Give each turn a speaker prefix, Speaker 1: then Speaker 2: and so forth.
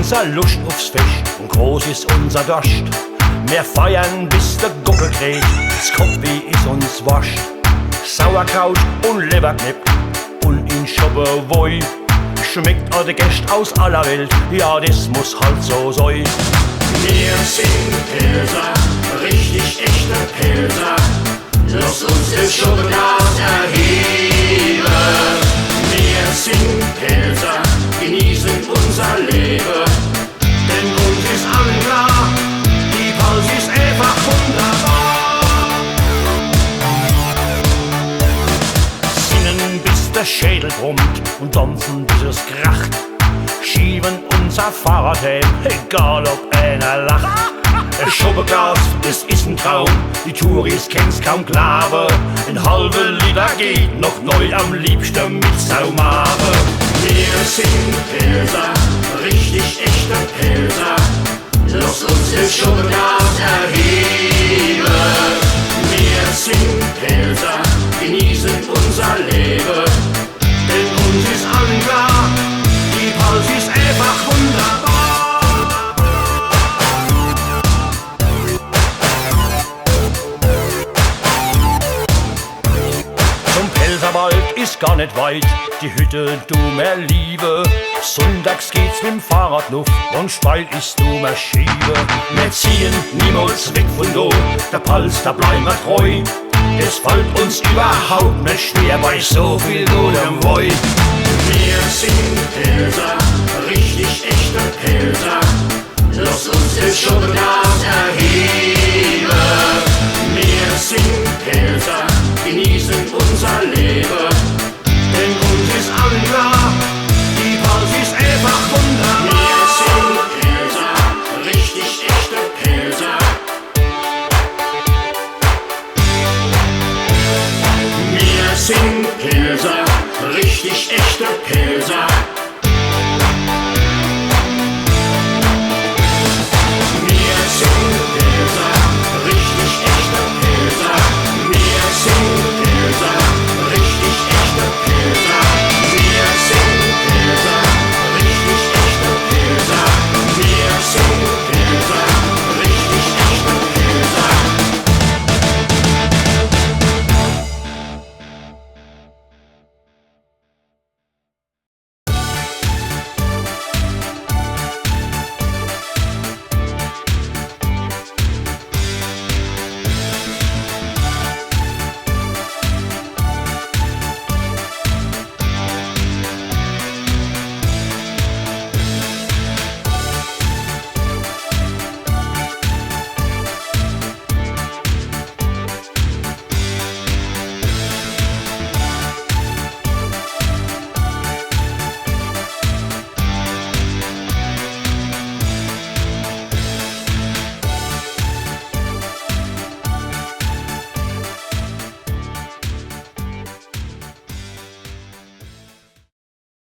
Speaker 1: unser Lust aufs Fest und groß ist unser Durst. Wir feiern bis der Gockel kriegt, das Kopfweh ist uns wascht. Sauerkraut und Leberknepp und in Schobberwoi schmeckt auch der Gäst aus aller Welt, ja das muss halt so sein.
Speaker 2: Wir sind Pilser, richtig echte Pilser. Lass uns das Schubglas erheben. Wir sind Pilser, genießen unser Leben. Denn uns ist allen klar, die Pals ist einfach wunderbar.
Speaker 1: Singen bis der Schädel brummt und tanzen bis es kracht. Schieben unser Fahrrad heim, egal ob einer lacht. Ein Schubberglas, das ist ein Traum, die Touris kennen's kaum glauben. Ein halber Liter geht noch neu, am liebsten mit Saumave.
Speaker 2: Wir sind Pilser, richtig echte Pilser. Lass uns das Schubglas erheben. Wir sind Pilser, genießen unser Leben. Denn uns ist allen klar, die Pals ist einfach wunderbar.
Speaker 1: Zum Pelzerwald ist gar nicht weit, die Hütte du mehr Liebe. Sonntags geht's mit dem Fahrrad noch und steil ist du mehr Schiebe. Wir ziehen niemals weg von do, der Pals, da bleiben wir treu. Es fällt uns überhaupt nicht schwer bei so viel gutem Woi.
Speaker 2: Wir sind Pilser, richtig echte Pilser. Lass uns das Schubglas erheben.